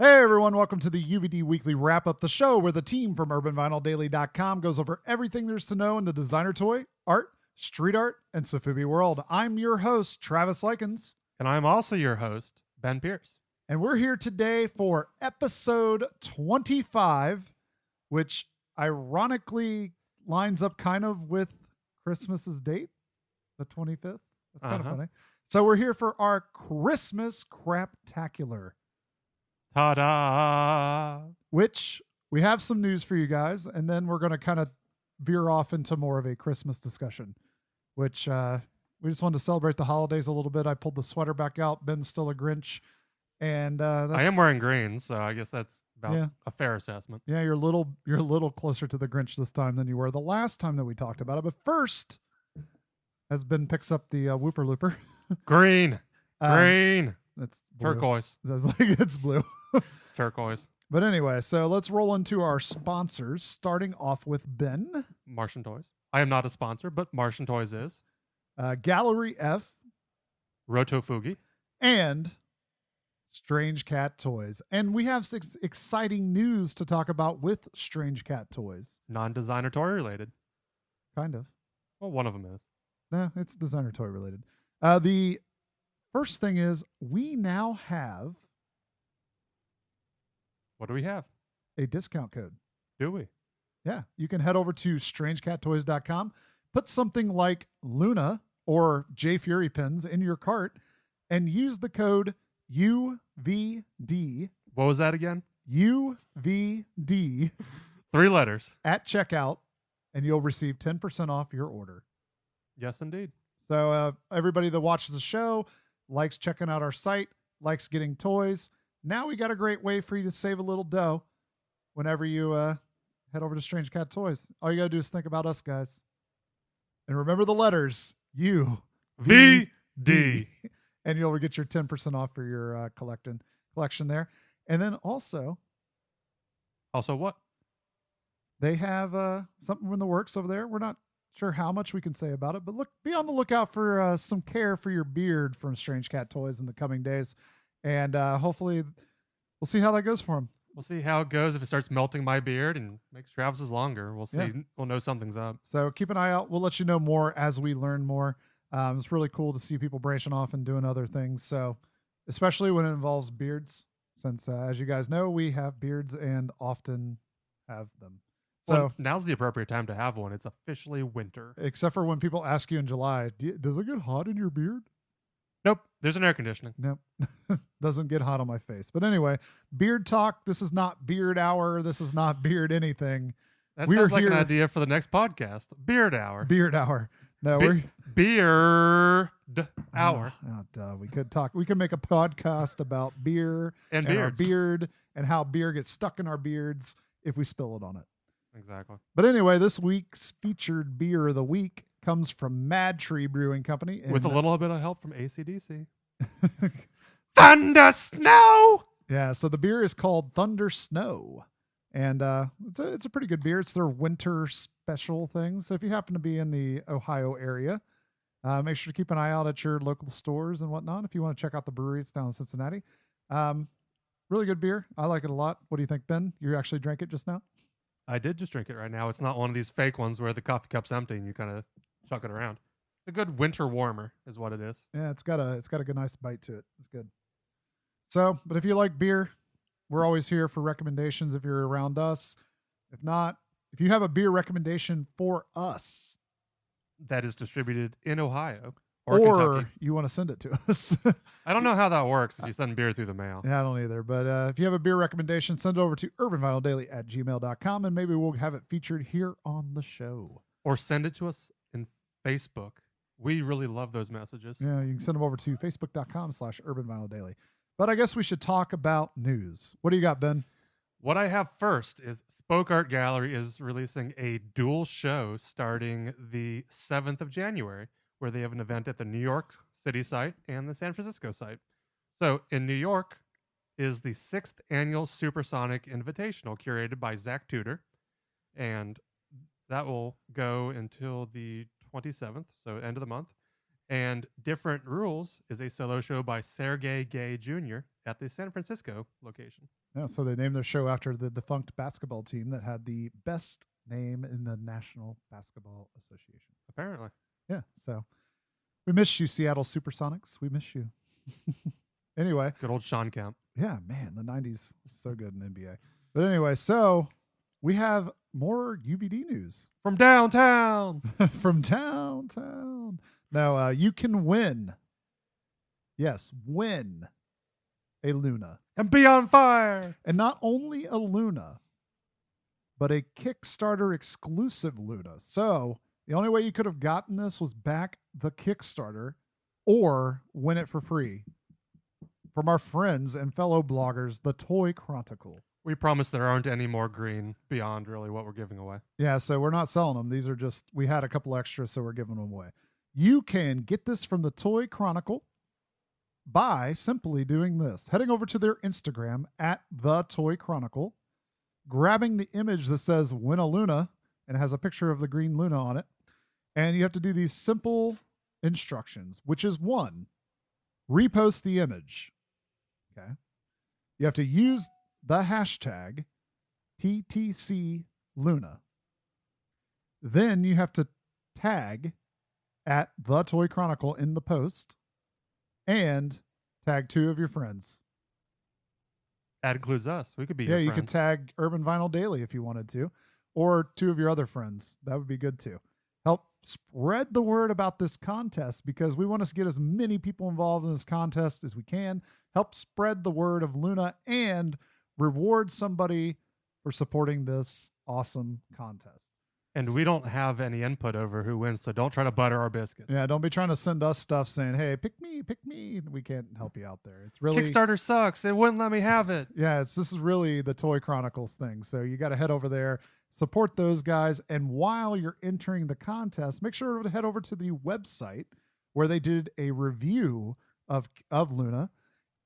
Hey everyone, welcome to the UVD Weekly Wrap-Up, the show where the team from UrbanVinylDaily.com goes over everything there's to know in the designer toy, art, street art, and Sofubi world. I'm your host, Travis Likens. And I'm also your host, Ben Pierce. And we're here today for episode 25, which ironically lines up kind of with Christmas's date, the 25th. That's kind of funny. So we're here for our Christmas Craptacular. Ta-da! Which we have some news for you guys, and then we're going to kind of veer off into more of a Christmas discussion, which we just wanted to celebrate the holidays a little bit. I pulled the sweater back out. Ben's still a Grinch. And I am wearing green, so I guess that's about a fair assessment. Yeah, you're a little closer to the Grinch this time than you were the last time that we talked about it. But first, as Ben picks up the Whooper Looper. Green. That's blue. Turquoise. It's blue. It's turquoise. But anyway, so let's roll into our sponsors, starting off with Ben. Martian Toys. I am not a sponsor, but Martian Toys is. Gallery F. Rotofugi. And Strange Cat Toys. And we have some exciting news to talk about with Strange Cat Toys. Non-designer toy related. Kind of. Well, one of them is. No, it's designer toy related. The first thing is we now have... What do we have? A discount code. Do we? Yeah. You can head over to strangecattoys.com, put something like Luna or J Fury pins in your cart, and use the code UVD. What was that again? UVD. 3 letters. At checkout, and you'll receive 10% off your order. Yes, indeed. So everybody that watches the show likes checking out our site, likes getting toys. Now we got a great way for you to save a little dough whenever you head over to Strange Cat Toys. All you got to do is think about us, guys. And remember the letters, UVD. And you'll get your 10% off for your collection there. And then also... Also what? They have something in the works over there. We're not sure how much we can say about it, but be on the lookout for some care for your beard from Strange Cat Toys in the coming days. And hopefully we'll see how that goes for him. We'll see how it goes if it starts melting my beard and makes Travis's longer. We'll see. Yeah. We'll know something's up. So keep an eye out. We'll let you know more as we learn more. It's really cool to see people branching off and doing other things. So especially when it involves beards, since as you guys know, we have beards and often have them. So now's the appropriate time to have one. It's officially winter. Except for when people ask you in July, does it get hot in your beard? Nope. There's an air conditioning. Nope. Doesn't get hot on my face. But anyway, beard talk. This is not beard hour. This is not beard anything. That sounds like an idea for the next podcast. Beard hour. Beard hour. No, we're beard hour. Duh. We could make a podcast about beer and our beard and how beer gets stuck in our beards if we spill it on it. Exactly. But anyway, this week's featured beer of the week comes from Mad Tree Brewing Company. With a little bit of help from AC/DC. Thunder Snow! Yeah, so the beer is called Thunder Snow. And it's a pretty good beer. It's their winter special thing. So if you happen to be in the Ohio area, make sure to keep an eye out at your local stores and whatnot. If you want to check out the brewery, it's down in Cincinnati. Really good beer. I like it a lot. What do you think, Ben? You actually drank it just now? I did just drink it right now. It's not one of these fake ones where the coffee cup's empty and you kind of chuck it around. It's a good winter warmer is what it is. Yeah, it's got a good nice bite to it. It's good. So, but if you like beer, we're always here for recommendations if you're around us. If not, if you have a beer recommendation for us that is distributed in Ohio or Kentucky, you want to send it to us. I don't know how that works if you send beer through the mail. Yeah, I don't either. But if you have a beer recommendation, send it over to urbanvinyldaily@gmail.com and maybe we'll have it featured here on the show. Or send it to us in Facebook. We really love those messages. Yeah, you can send them over to facebook.com/urbanvinyldaily. But I guess we should talk about news. What do you got, Ben? What I have first is Spoke Art Gallery is releasing a dual show starting the 7th of January, where they have an event at the New York City site and the San Francisco site. So in New York is the 6th annual Supersonic Invitational curated by Zach Tudor. And that will go until the 27th, so end of the month. And Different Rules is a solo show by Sergey Gay Jr. at the San Francisco location. Yeah, so they named their show after the defunct basketball team that had the best name in the National Basketball Association. Apparently. Yeah, so we miss you, Seattle Supersonics. We miss you. Anyway. Good old Sean Kemp. Yeah, man, the 90s so good in NBA. But anyway, so we have more UVD news. From downtown. From downtown. Now, you can win. Yes, win a Luna. And be on fire. And not only a Luna, but a Kickstarter exclusive Luna. So the only way you could have gotten this was back the Kickstarter or win it for free from our friends and fellow bloggers, the Toy Chronicle. We promise there aren't any more green beyond really what we're giving away. Yeah, so we're not selling them. These are just, we had a couple extras, so we're giving them away. You can get this from the Toy Chronicle by simply doing this. Heading over to their Instagram at the Toy Chronicle, grabbing the image that says Win a Luna and has a picture of the green Luna on it. And you have to do these simple instructions, which is one, repost the image. Okay. You have to use the hashtag TTC Luna. Then you have to tag at the Toy Chronicle in the post and tag 2 of your friends. That includes us. We could be Yeah, your you friends. could tag Urban Vinyl Daily if you wanted to, or 2 of your other friends. That would be good too. Help spread the word about this contest because we want to get as many people involved in this contest as we can. Help spread the word of Luna and reward somebody for supporting this awesome contest. And we don't have any input over who wins, so don't try to butter our biscuits. Yeah, don't be trying to send us stuff saying, hey, pick me. We can't help you out there. It's really Kickstarter sucks. It wouldn't let me have it. Yeah, this is really the Toy Chronicles thing. So you got to head over there, support those guys. And while you're entering the contest, make sure to head over to the website where they did a review of Luna.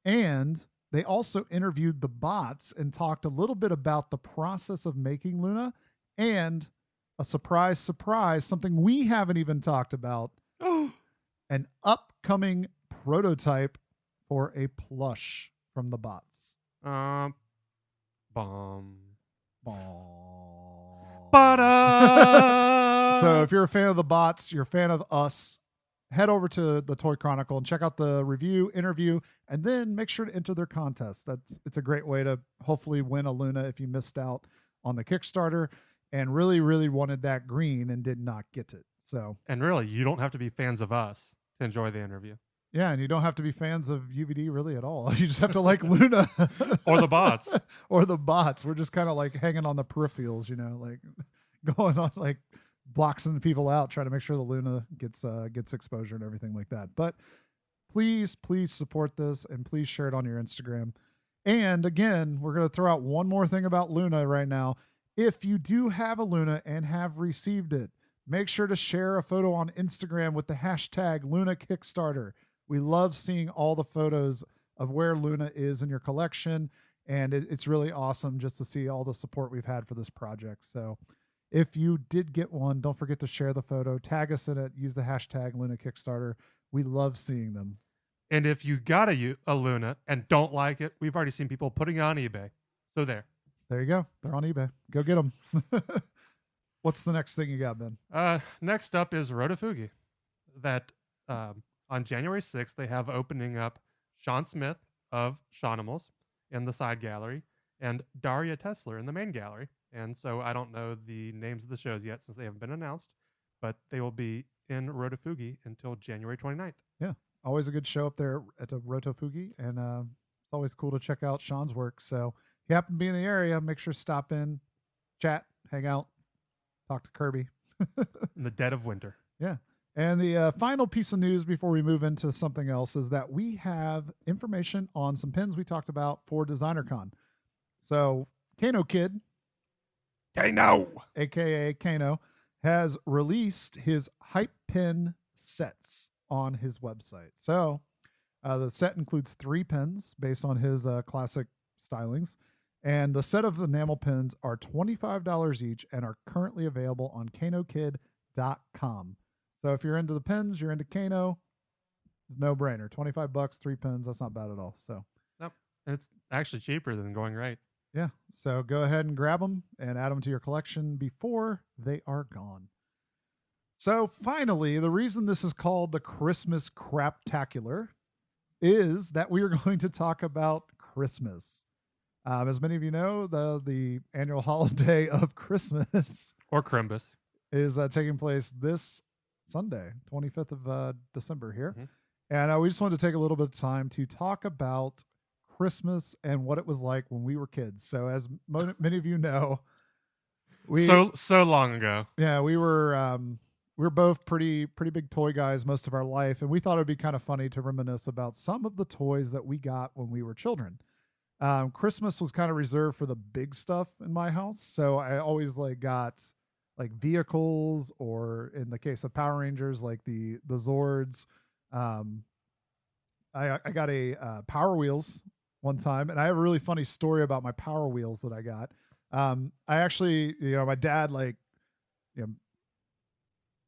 And they also interviewed the bots and talked a little bit about the process of making Luna and a surprise, something we haven't even talked about, an upcoming prototype for a plush from the bots. Bomb. So if you're a fan of the bots, you're a fan of us, head over to the Toy Chronicle and check out the review, interview, and then make sure to enter their contest. It's a great way to hopefully win a Luna if you missed out on the Kickstarter and really, really wanted that green and did not get it. So, and really, you don't have to be fans of us to enjoy the interview. Yeah, and you don't have to be fans of UVD really at all. You just have to like Luna. Or the bots. Or the bots. We're just kind of like hanging on the peripherals, like going on like boxing the people out, trying to make sure the Luna gets exposure and everything like that. But please support this and please share it on your Instagram. And again, we're going to throw out one more thing about Luna right now. If you do have a Luna and have received it, make sure to share a photo on Instagram with the hashtag Luna Kickstarter. We love seeing all the photos of where Luna is in your collection. And it's really awesome just to see all the support we've had for this project. So if you did get one, don't forget to share the photo, tag us in it, use the hashtag Luna Kickstarter. We love seeing them. And if you got a Luna and don't like it, we've already seen people putting it on eBay. So there you go. They're on eBay. Go get them. What's the next thing you got, Ben? Next up is Rotofugi. That on January 6th, they have opening up Sean Smith of Shawnimals in the side gallery and Daria Tesler in the main gallery. And so I don't know the names of the shows yet since they haven't been announced, but they will be in Rotofugi until January 29th. Yeah, always a good show up there at the Rotofugi, and it's always cool to check out Sean's work. So if you happen to be in the area, make sure to stop in, chat, hang out, talk to Kirby. In the dead of winter. Yeah. And the final piece of news before we move into something else is that we have information on some pins we talked about for DesignerCon. So Kano Kid, aka Kano, has released his hype pin sets on his website. So the set includes 3 pins based on his classic stylings. And the set of enamel pins are $25 each and are currently available on kanokid.com. So if you're into the pins, you're into Kano, No brainer. $25, 3 pins. That's not bad at all. So Nope. And it's actually cheaper than going right. yeah. So go ahead and grab them and add them to your collection before they are gone. So finally, the reason this is called the Christmas Craptacular is that we are going to talk about Christmas. As many of you know, the annual holiday of Christmas Or Crimbus. is taking place this Sunday, 25th of December here. Mhm. And we just wanted to take a little bit of time to talk about Christmas and what it was like when we were kids. So as many of you know, so long ago. Yeah, we were both pretty big toy guys most of our life, and we thought it'd be kind of funny to reminisce about some of the toys that we got when we were children. Christmas was kind of reserved for the big stuff in my house, so I always got vehicles, or in the case of Power Rangers, like the Zords. I got a Power Wheels one time, and I have a really funny story about my Power Wheels that I got. I actually, my dad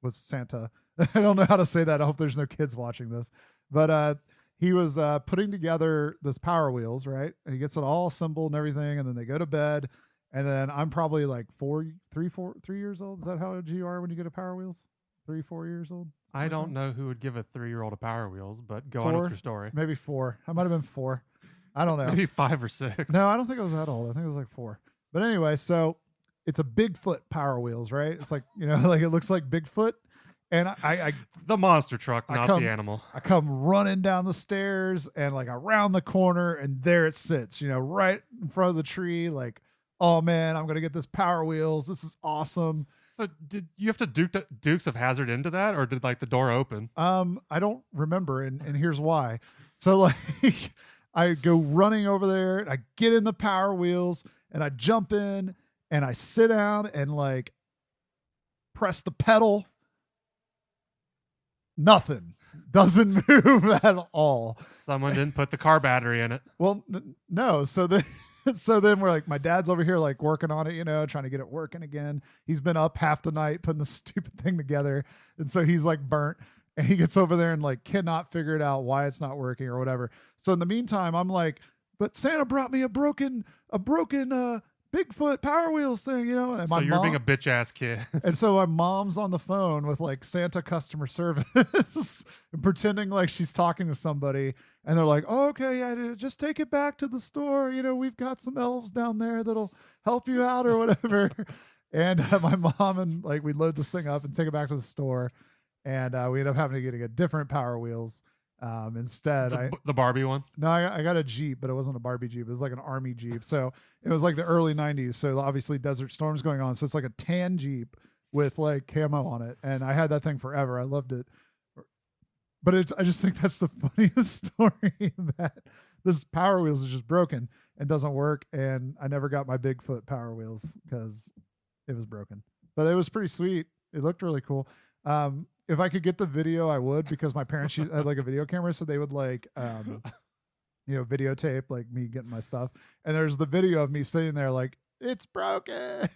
was Santa. I don't know how to say that. I hope there's no kids watching this, but he was putting together this Power Wheels, right? And he gets it all assembled and everything, and then they go to bed. And then I'm probably like 3 years old. Is that how old you are when you get a Power Wheels? 3, 4 years old? I don't know who would give a 3-year-old a Power Wheels, but go 4? on with your story. Maybe 4. I might have been 4. I don't know. Maybe 5 or 6. No, I don't think it was that old. I think it was like 4. But anyway, so it's a Bigfoot Power Wheels, right? It's like, like it looks like Bigfoot. And I the monster truck, not the animal. I come running down the stairs and around the corner, and there it sits, right in front of the tree. Like, oh man, I'm going to get this Power Wheels. This is awesome. So did you have to Dukes of Hazzard into that, or did the door open? I don't remember. And here's why. So I go running over there, and I get in the Power Wheels, and I jump in, and I sit down and press the pedal. Nothing. Doesn't move at all. Someone didn't put the car battery in it. Well, no. So then we're my dad's over here working on it, trying to get it working again. He's been up half the night putting the stupid thing together. And so he's burnt, and he gets over there and cannot figure it out why it's not working or whatever. So in the meantime, I'm but Santa brought me a broken Bigfoot Power Wheels thing, and so you're being a bitch ass kid. And so my mom's on the phone with Santa customer service and pretending she's talking to somebody, and they're like, oh, okay, yeah, just take it back to the store. We've got some elves down there that'll help you out or whatever. And my mom and we load this thing up and take it back to the store, and we end up having to get a different Power Wheels. Instead, the Barbie one. No, I got a Jeep, but it wasn't a Barbie Jeep. It was an army Jeep. So it was the early 90s. So obviously Desert Storm's going on. So it's a tan Jeep with camo on it. And I had that thing forever. I loved it. But I just think that's the funniest story, that this Power Wheels is just broken and doesn't work. And I never got my Bigfoot Power Wheels because it was broken. But it was pretty sweet. It looked really cool. If I could get the video, I would, because my parents had a video camera, so they would videotape me getting my stuff. And there's the video of me sitting there it's broken.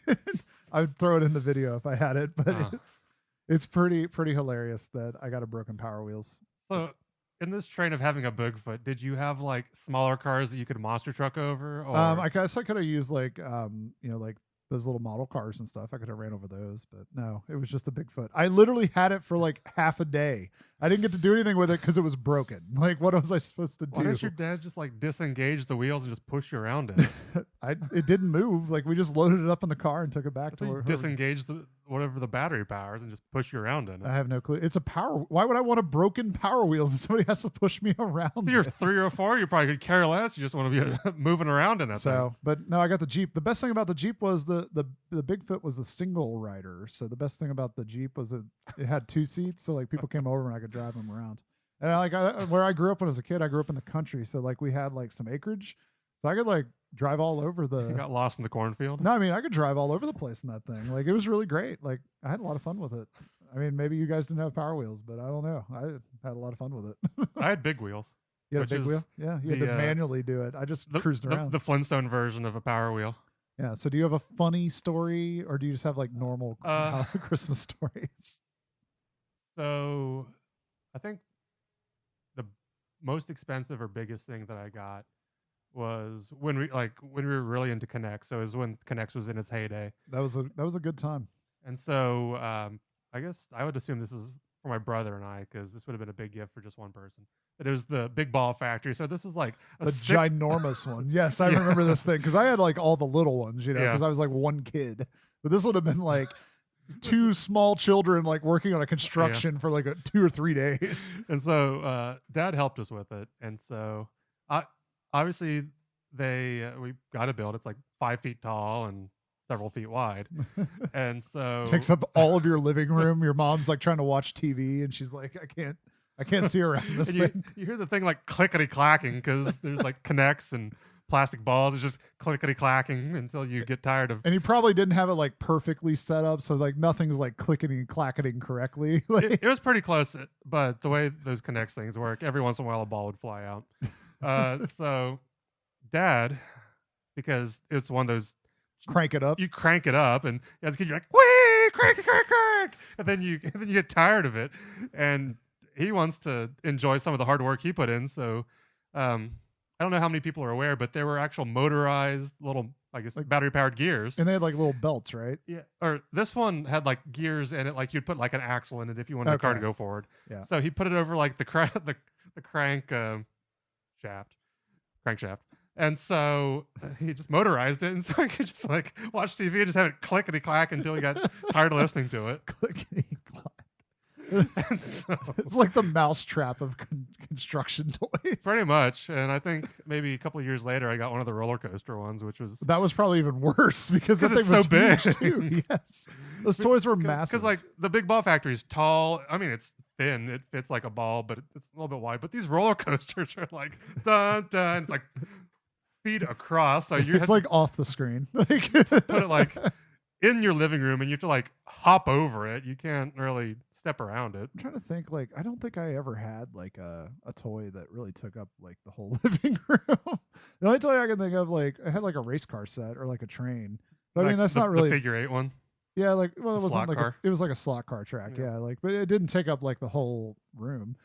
I would throw it in the video if I had it, but it's pretty hilarious that I got a broken Power Wheels. So in this train of having a Bigfoot, did you have smaller cars that you could monster truck over? Or? I guess I could have used those little model cars and stuff. I could have ran over those, but no, it was just a Bigfoot. I literally had it for half a day. I didn't get to do anything with it because it was broken. What was I supposed to do? Why didn't your dad just disengage the wheels and just push you around in it? It didn't move. We just loaded it up in the car and took it back to disengage whatever the battery powers and just push you around in it. I have no clue. It's a power. Why would I want a broken Power Wheels and somebody has to push me around? If you're 3 or 4, you probably could care less. You just want to be moving around in that thing. But no, I got the Jeep. The best thing about the Jeep was the Bigfoot was a single rider. So the best thing about the Jeep was it had 2 seats. So people came over and I could drive them around. And where I grew up when I was a kid, I grew up in the country. So we had some acreage. So I could drive all over the. You got lost in the cornfield? No, I mean I could drive all over the place in that thing. It was really great. I had a lot of fun with it. I mean, maybe you guys didn't have Power Wheels, but I don't know. I had a lot of fun with it. I had big wheels. You had a big wheel? Yeah, you had to manually do it. I just cruised around. The Flintstone version of a Power Wheel. Yeah. So do you have a funny story, or do you just have normal Christmas stories? So I think the most expensive or biggest thing that I got was when we were really into Connect. So it was when Connect was in its heyday. That was a good time. And so I guess I would assume this is for my brother and I, because this would have been a big gift for just one person. But it was the Big Ball Factory. So this is like the ginormous one. Yes, I remember this thing because I had like all the little ones, because I was like one kid. But this would have been like two small children like working on a construction for like 2 or 3 days. And so Dad helped us with it. And so obviously we got to build. It's like 5 feet tall and several feet wide. And so takes up all of your living room. Your mom's like trying to watch TV and she's like, I can't see around this thing. You hear the thing like clickety clacking because there's like connects and plastic balls. It's just clickety clacking until you get tired of. And he probably didn't have it like perfectly set up, so like nothing's like clickety and clacketing correctly. Like, it was pretty close, but the way those connects things work, every once in a while a ball would fly out. So Dad, because it's one of those crank it up. You crank it up, and as a kid you're like, wee, crank, and then you get tired of it, and he wants to enjoy some of the hard work he put in. So I don't know how many people are aware, but there were actual motorized little, I guess, like battery powered gears, and they had like little belts, right? Yeah. Or this one had like gears in it, like you'd put like an axle in it if you wanted the car to go forward. Yeah. So he put it over like the crank crankshaft. And so he just motorized it, and so he could just like watch TV and just have it clickety clack until he got tired of listening to it. Clickety clack. So, it's like the mousetrap of construction toys. Pretty much. And I think maybe a couple of years later, I got one of the roller coaster ones, which was probably even worse because that thing was so big too. Yes, those toys were massive. Because like the Big Ball Factory is tall. I mean, it's thin. It fits like a ball, but it's a little bit wide. But these roller coasters are like dun dun. It's like feet across. So it's like off the screen. Put it like in your living room, and you have to like hop over it. You can't really step around it. I'm trying to think, like, I don't think I ever had like a toy that really took up like the whole living room. The only toy I can think of, like, I had like a race car set or like a train. But like I mean, that's not really the figure 8 one. Yeah, like, well, it wasn't like car. It was like a slot car track. Yeah, like, but it didn't take up like the whole room.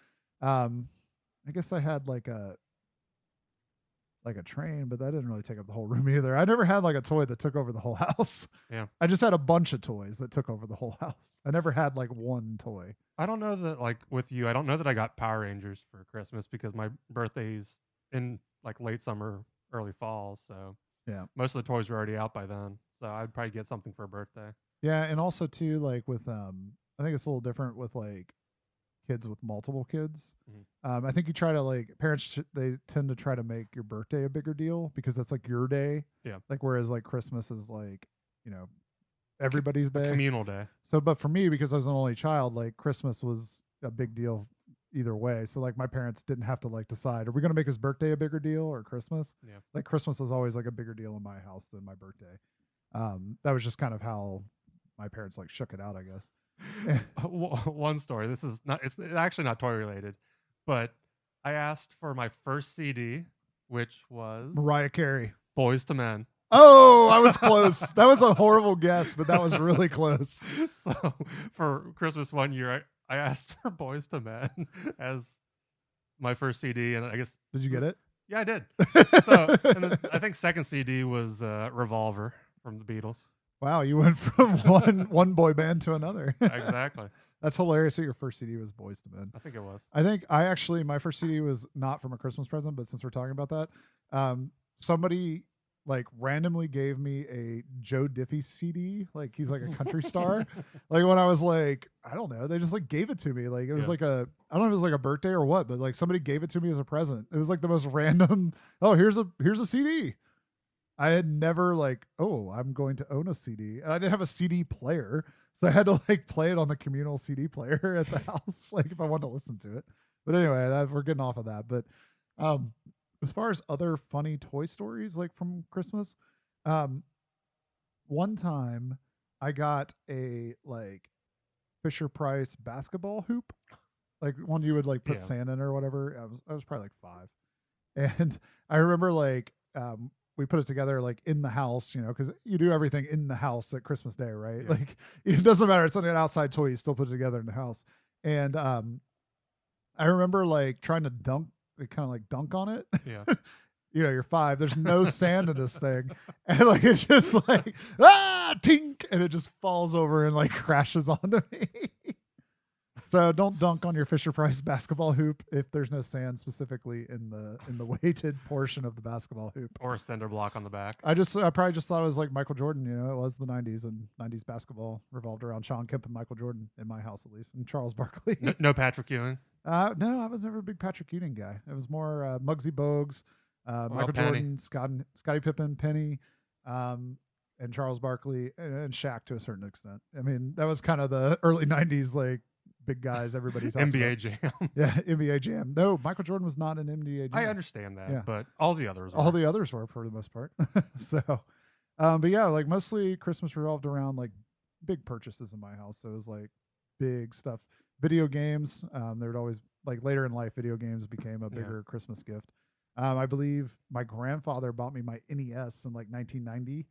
I guess I had like a train, but that didn't really take up the whole room either. I never had like a toy that took over the whole house. Yeah. I just had a bunch of toys that took over the whole house. I never had like one toy. I don't know that, like with you, I don't know that I got Power Rangers for Christmas because my birthday's in like late summer, early fall. So yeah, most of the toys were already out by then. So I'd probably get something for a birthday. Yeah. And also too, like with, I think it's a little different with like kids with multiple kids. Mm-hmm. I think you try to like parents, they tend to try to make your birthday a bigger deal because that's like your day. Yeah. Like, whereas like Christmas is like, everybody's day, communal day. So, but for me, because I was an only child, like Christmas was a big deal either way. So like my parents didn't have to like decide, are we going to make his birthday a bigger deal or Christmas? Yeah. Like Christmas was always like a bigger deal in my house than my birthday. That was just kind of how my parents like shook it out, I guess. One story. This is not, it's actually not toy related, but I asked for my first CD, which was Mariah Carey, Boys to Men. Oh, I was close. That was a horrible guess, but that was really close. So for Christmas one year, I asked for Boys to Men as my first CD, and I guess did you get it? Yeah, I did. So and I think second CD was Revolver from the Beatles. Wow, you went from one boy band to another. Exactly. That's hilarious that your first CD was Boys to Men. I think it was. I think my first CD was not from a Christmas present, but since we're talking about that, somebody like randomly gave me a Joe Diffie CD. Like he's like a country star. Like when I was like, I don't know, they just like gave it to me. Like it was like I don't know if it was like a birthday or what, but like somebody gave it to me as a present. It was like the most random. Oh, here's a CD. I had never like, oh, I'm going to own a CD. And I didn't have a CD player. So I had to like play it on the communal CD player at the house, like if I wanted to listen to it. But anyway, we're getting off of that. But as far as other funny toy stories, like from Christmas, one time I got a like Fisher Price basketball hoop, like one you would like put sand in or whatever. I was probably like 5. And I remember like, we put it together like in the house, because you do everything in the house at Christmas Day, right? Yeah. Like it doesn't matter. It's not an outside toy. You still put it together in the house. And I remember like trying to dunk they kind of like dunk on it. Yeah. You know, you're 5. There's no sand in this thing, and like it's just like tink, and it just falls over and like crashes onto me. So don't dunk on your Fisher-Price basketball hoop if there's no sand specifically in the weighted portion of the basketball hoop. Or a cinder block on the back. I probably just thought it was like Michael Jordan. You know, it was the 90s, and 90s basketball revolved around Sean Kemp and Michael Jordan in my house, at least, and Charles Barkley. No Patrick Ewing. No, I was never a big Patrick Ewing guy. It was more Muggsy Bogues, Michael Penny. Jordan, Scottie Pippen, Penny, and Charles Barkley, and Shaq to a certain extent. I mean, that was kind of the early 90s, like, big guys everybody talks NBA about. Jam. Yeah, NBA Jam. No, Michael Jordan was not an NBA Jam. I understand that, Yeah. but all the others were. All the others were for the most part. So, but yeah, like mostly Christmas revolved around like big purchases in my house. So it was like big stuff. Video games. There would always, like later in life, video games became a bigger Christmas gift. I believe my grandfather bought me my NES in like 1990,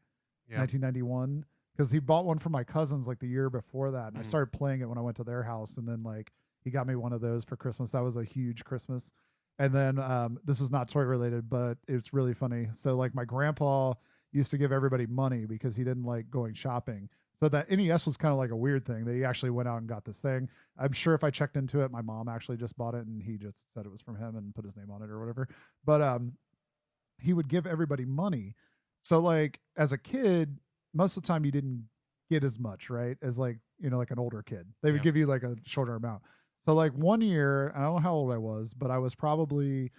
1991. Because he bought one for my cousins like the year before that. And I started playing it when I went to their house. And then like he got me one of those for Christmas. That was a huge Christmas. And then this is not toy related, but it's really funny. So like my grandpa used to give everybody money because he didn't like going shopping. So that NES was kind of like a weird thing that he actually went out and got this thing. I'm sure if I checked into it, my mom actually just bought it and he just said it was from him and put his name on it or whatever. But he would give everybody money. So like as a kid, most of the time you didn't get as much, right? As like, you know, like an older kid. They would give you like a shorter amount. So like one year, I don't know how old I was, but I was probably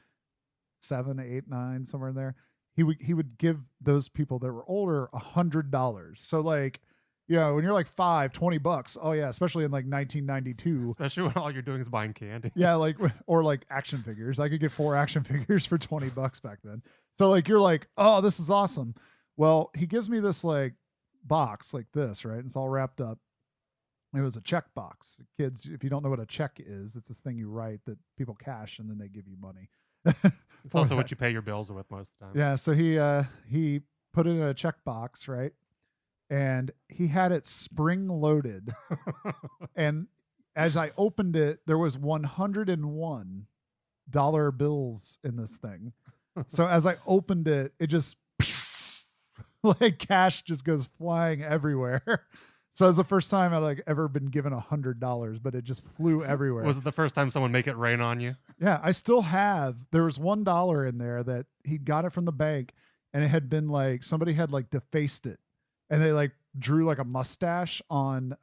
7, 8, 9, somewhere in there. He would give those people that were older $100. So like, you know, when you're like 5, $20. Oh yeah. Especially in like 1992. Especially when all you're doing is buying candy. Yeah. Like, or like action figures. I could get 4 action figures for $20 back then. So like, you're like, oh, this is awesome. Well, he gives me this like box like this, right? It's all wrapped up. It was a check box. Kids, if you don't know what a check is, it's this thing you write that people cash and then they give you money. It's also what you pay your bills with most of the time. Yeah. So he put it in a check box, right? And he had it spring loaded. And as I opened it, there was $101 bills in this thing. So as I opened it, it just like cash just goes flying everywhere. So it was the first time I like ever been given $100, but it just flew everywhere. Was it the first time someone make it rain on you? Yeah, I still have. There was $1 in there that he got it from the bank, and it had been like somebody had like defaced it, and they like drew like a mustache on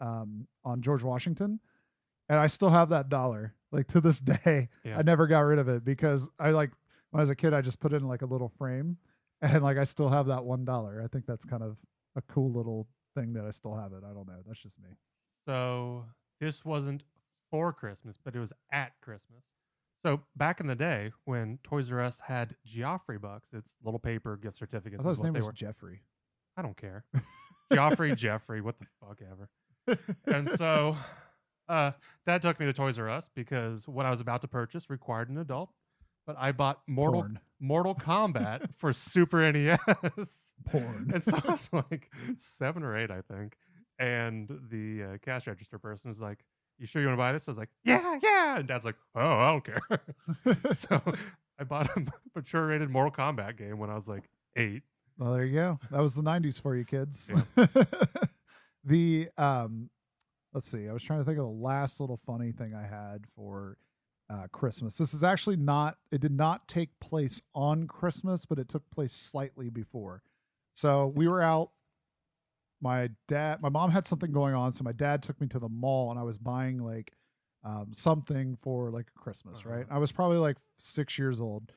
George Washington, and I still have that dollar like to this day. Yeah. I never got rid of it because I like when I was a kid I just put it in like a little frame, and like I still have that $1. I think that's kind of a cool little thing that I still have it. I don't know. That's just me. So this wasn't for Christmas, but it was at Christmas. So back in the day when Toys R Us had Geoffrey bucks, it's little paper gift certificates. I thought his is name what they was were. Jeffrey. I don't care. Jeffrey, what the fuck ever. And so that took me to Toys R Us because what I was about to purchase required an adult. But I bought Mortal Kombat for Super NES. Porn. And so I was like 7 or 8, I think. And the cash register person was like, "You sure you want to buy this?" I was like, yeah. And Dad's like, "Oh, I don't care." So I bought a mature rated Mortal Kombat game when I was like 8. Well, there you go. That was the 90s for you kids. Yeah. Let's see. I was trying to think of the last little funny thing I had for Christmas. This is actually it did not take place on Christmas, but it took place slightly before. So we were out. My mom had something going on. So my dad took me to the mall and I was buying like something for like Christmas, right? I was probably like 6 years old,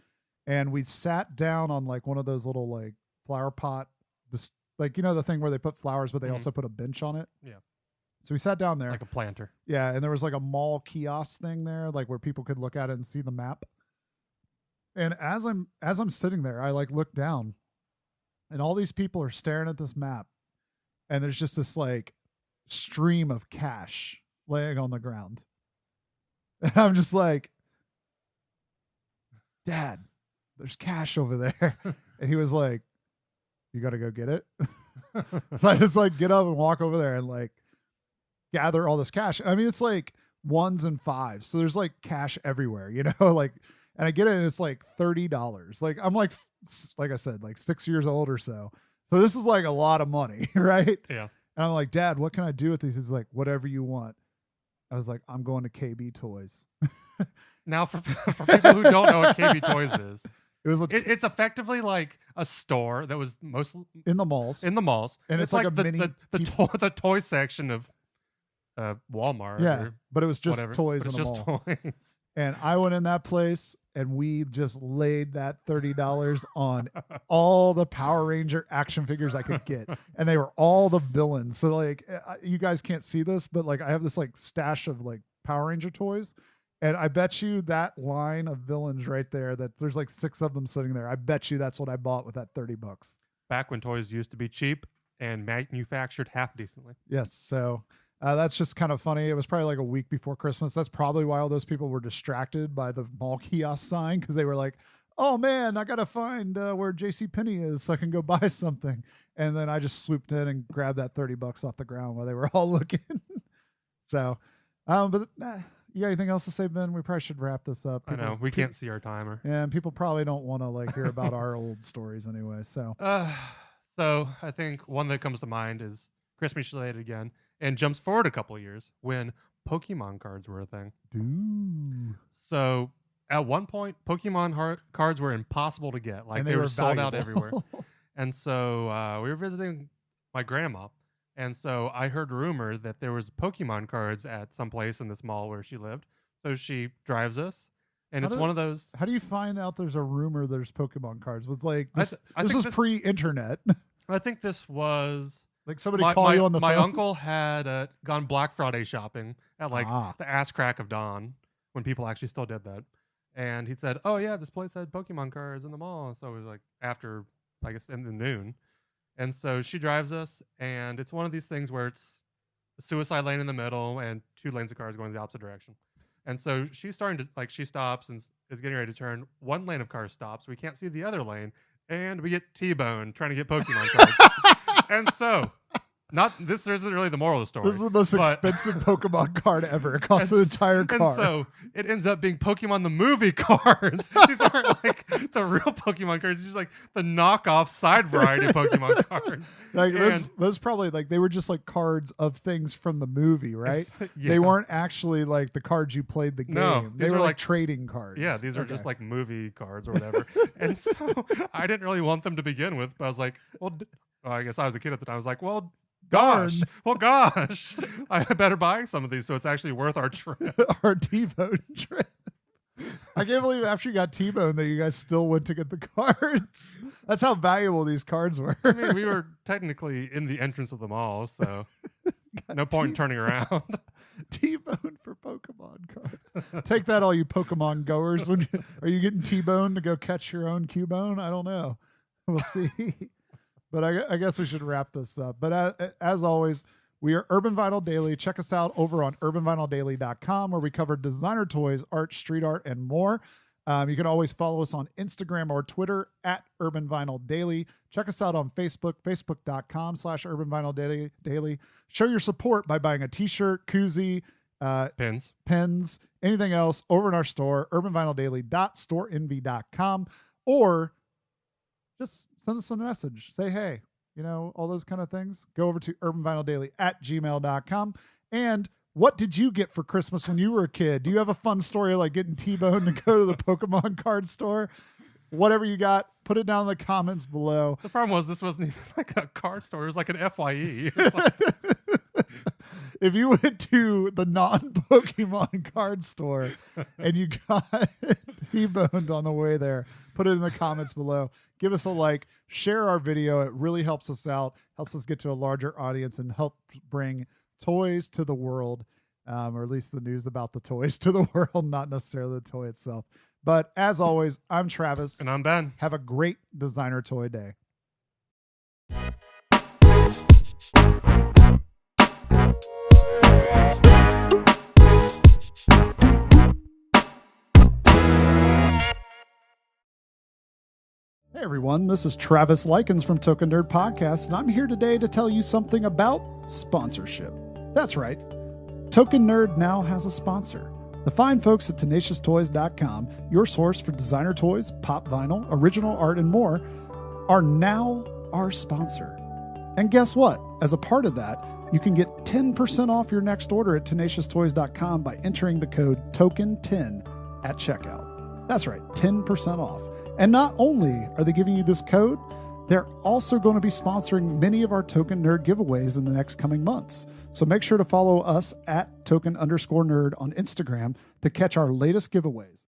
and we sat down on like one of those little like flower pot, just like, you know, the thing where they put flowers, but they also put a bench on it. Yeah. So we sat down there Like a planter. Yeah. And there was like a mall kiosk thing there, like where people could look at it and see the map. And as I'm sitting there, I like look down and all these people are staring at this map. And there's just this like stream of cash laying on the ground. And I'm just like, "Dad, there's cash over there." And he was like, "You got to go get it." So I just like get up and walk over there and like gather all this cash. I mean, it's like 1s and 5s. So there's like cash everywhere, you know, like, and I get it and it's like $30. Like I'm like I said, like 6 years old or so. So this is like a lot of money, right? Yeah. And I'm like, Dad, what can I do with these? He's like, whatever you want. I was like, I'm going to KB Toys. Now, for people who don't know what KB Toys is, it's effectively like a store that was mostly in the malls. And it's like a mini the toy section of Walmart. Yeah, or but it was just whatever. toys But in it's the just mall. toys. And I went in that place and we just laid that $30 on all the Power Ranger action figures I could get. And they were all the villains. So like, you guys can't see this, but like I have this like stash of like Power Ranger toys. And I bet you that line of villains right there, that there's like 6 of them sitting there. I bet you that's what I bought with that $30. Back when toys used to be cheap and manufactured half decently. Yes. So that's just kind of funny. It was probably like a week before Christmas. That's probably why all those people were distracted by the mall kiosk sign, because they were like, oh man, I got to find where JCPenney is so I can go buy something. And then I just swooped in and grabbed that $30 off the ground while they were all looking. So, but you got anything else to say, Ben? We probably should wrap this up. I know. We can't see our timer. And people probably don't want to like hear about our old stories anyway. So, so I think one that comes to mind is Christmas related again, and jumps forward a couple of years when Pokemon cards were a thing. Ooh. So at one point, Pokemon cards were impossible to get. Like And they were sold valuable. out everywhere. And so we were visiting my grandma. And so I heard rumor that there was Pokemon cards at some place in this mall where she lived. So she drives us. And it's one of those. How do you find out there's a rumor there's Pokemon cards? Was like this this was pre-internet. I think this was like somebody call you on the my phone. uncle had gone Black Friday shopping at like the ass crack of dawn when people actually still did that. And he said, oh yeah, this place had Pokemon cards in the mall. So it was like after, I guess, in the noon. And so she drives us, and it's one of these things where it's a suicide lane in the middle and 2 lanes of cars going the opposite direction. And so she's starting to, like, she stops and is getting ready to turn. 1 lane of cars stops. We can't see the other lane, and we get T-boned trying to get Pokemon cards. And so, this isn't really the moral of the story. This is the most expensive Pokemon card ever. It costs an entire car. And so it ends up being Pokemon the movie cards. These aren't like the real Pokemon cards. These are like the knockoff side variety Pokemon cards. Like those probably like they were just like cards of things from the movie, right? Yeah. They weren't actually like the cards you played the game. No, they were like trading cards. Yeah, these are just like movie cards or whatever. And so I didn't really want them to begin with, but I was like, well, I guess I was a kid at the time. I was like, well, gosh, I better buy some of these so it's actually worth our trip. Our T-bone trip. I can't believe after you got T-boned that you guys still went to get the cards. That's how valuable these cards were. I mean, we were technically in the entrance of the mall, so no point in turning around. T-bone for Pokemon cards. Take that, all you Pokemon goers. Are you getting T-boned to go catch your own Cubone? I don't know. We'll see. But I guess we should wrap this up. But as always, we are Urban Vinyl Daily. Check us out over on urbanvinyldaily.com, where we cover designer toys, art, street art, and more. You can always follow us on Instagram or Twitter at Urban Vinyl Daily. Check us out on Facebook, facebook.com/Urban Vinyl Daily. Show your support by buying a t-shirt, koozie, pens, anything else over in our store, urbanvinyldaily.storeenvy.com, or just send us a message. Say, hey, all those kind of things. Go over to urbanvinyldaily@gmail.com. And what did you get for Christmas when you were a kid? Do you have a fun story like getting T-boned to go to the Pokemon card store? Whatever you got, put it down in the comments below. The problem was this wasn't even like a card store. It was like an FYE. Like... If you went to the non-Pokemon card store and you got T-boned on the way there, put it in the comments below. Give us a like, share our video. It really helps us out, helps us get to a larger audience, and help bring toys to the world, or at least the news about the toys to the world, not necessarily the toy itself. But as always, I'm Travis. And I'm Ben. Have a great designer toy day. Hey everyone, this is Travis Likens from Token Nerd Podcast, and I'm here today to tell you something about sponsorship. That's right, Token Nerd now has a sponsor. The fine folks at TenaciousToys.com, your source for designer toys, pop vinyl, original art, and more, are now our sponsor. And guess what? As a part of that, you can get 10% off your next order at TenaciousToys.com by entering the code TOKEN10 at checkout. That's right, 10% off. And not only are they giving you this code, they're also going to be sponsoring many of our Token Nerd giveaways in the next coming months. So make sure to follow us at token_nerd on Instagram to catch our latest giveaways.